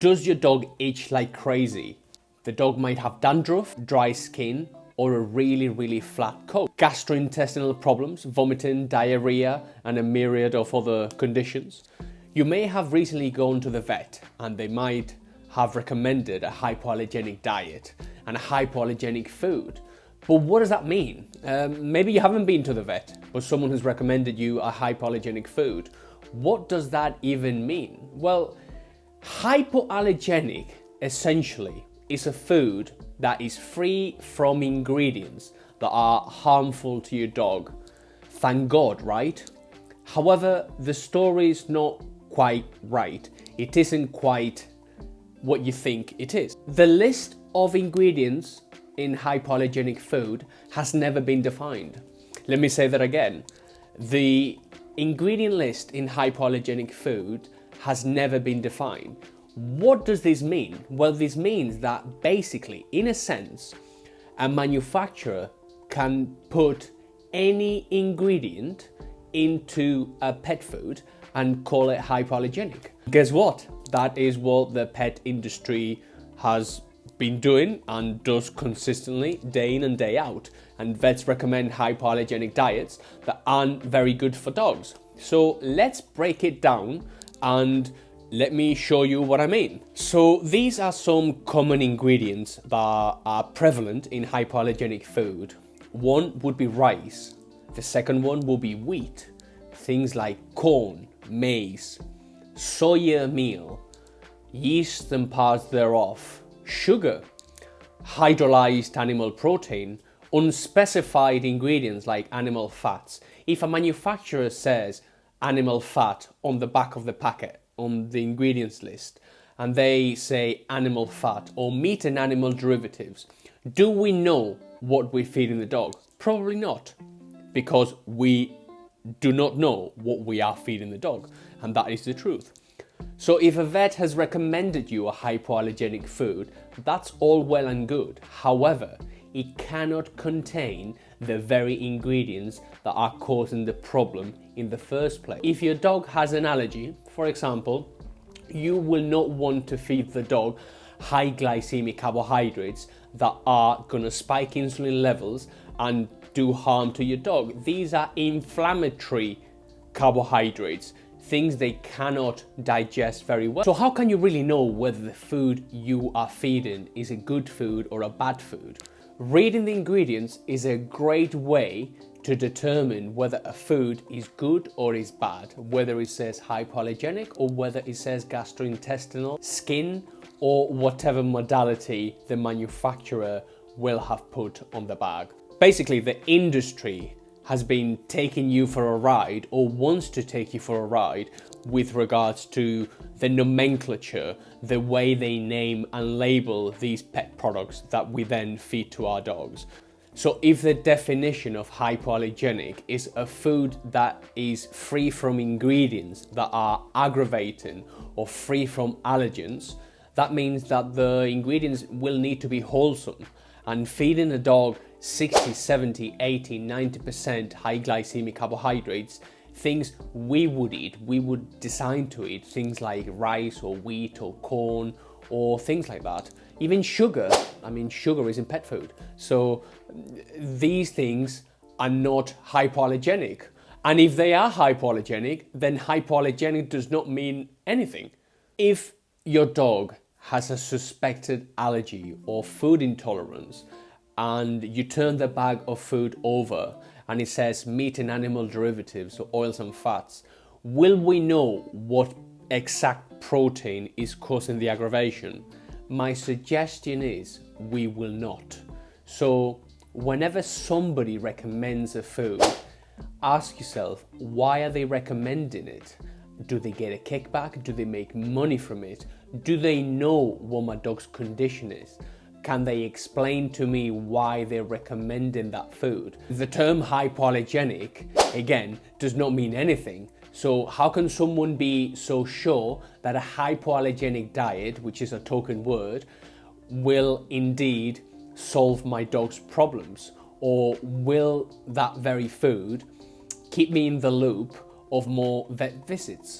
Does your dog itch like crazy? The dog might have dandruff, dry skin, or a really flat coat. Gastrointestinal problems, vomiting, diarrhea, and a myriad of other conditions. You may have recently gone to the vet and they might have recommended a hypoallergenic diet and a hypoallergenic food. But what does that mean? Maybe you haven't been to the vet, but someone has recommended you a hypoallergenic food. What does that even mean? Well, hypoallergenic essentially is a food that is free from ingredients that are harmful to your dog. Thank God, right? However, the story is not quite right. It isn't quite what you think it is. The list of ingredients in hypoallergenic food has never been defined. Let me say that again. The ingredient list in hypoallergenic food has never been defined. What does this mean? Well, this means that basically, in a sense, a manufacturer can put any ingredient into a pet food and call it hypoallergenic. Guess what? That is what the pet industry has been doing and does consistently day in and day out. And vets recommend hypoallergenic diets that aren't very good for dogs. So let's break it down and let me show you what I mean. So these are some common ingredients that are prevalent in hypoallergenic food. One would be rice. The second one will be wheat. Things like corn, maize, soya meal, yeast and parts thereof, sugar, hydrolyzed animal protein, unspecified ingredients like animal fats. If a manufacturer says animal fat on the back of the packet, on the ingredients list, and they say animal fat or meat and animal derivatives, do we know what we're feeding the dog? Probably not, because we do not know what we are feeding the dog, and that is the truth. So if a vet has recommended you a hypoallergenic food, that's all well and good. However, it cannot contain the very ingredients that are causing the problem in the first place. If your dog has an allergy, for example, you will not want to feed the dog high glycemic carbohydrates that are going to spike insulin levels and do harm to your dog. These are inflammatory carbohydrates, things they cannot digest very well. So how can you really know whether the food you are feeding is a good food or a bad food? Reading the ingredients is a great way to determine whether a food is good or is bad, whether it says hypoallergenic or whether it says gastrointestinal, skin, or whatever modality the manufacturer will have put on the bag. Basically, the industry has been taking you for a ride or wants to take you for a ride with regards to the nomenclature, the way they name and label these pet products that we then feed to our dogs. So if the definition of hypoallergenic is a food that is free from ingredients that are aggravating or free from allergens, that means that the ingredients will need to be wholesome, and feeding a dog 60, 70, 80, 90% high glycemic carbohydrates, things we would eat, we would design to eat, things like rice or wheat or corn or things like that. Even sugar, sugar is in pet food. So these things are not hypoallergenic. And if they are hypoallergenic, then hypoallergenic does not mean anything. If your dog has a suspected allergy or food intolerance, and you turn the bag of food over and it says meat and animal derivatives or oils and fats, will we know what exact protein is causing the aggravation? My suggestion is we will not. So whenever somebody recommends a food, ask yourself, why are they recommending it? Do they get a kickback? Do they make money from it? Do they know what my dog's condition is? Can they explain to me why they're recommending that food? The term hypoallergenic, again, does not mean anything. So how can someone be so sure that a hypoallergenic diet, which is a token word, will indeed solve my dog's problems? Or will that very food keep me in the loop of more vet visits?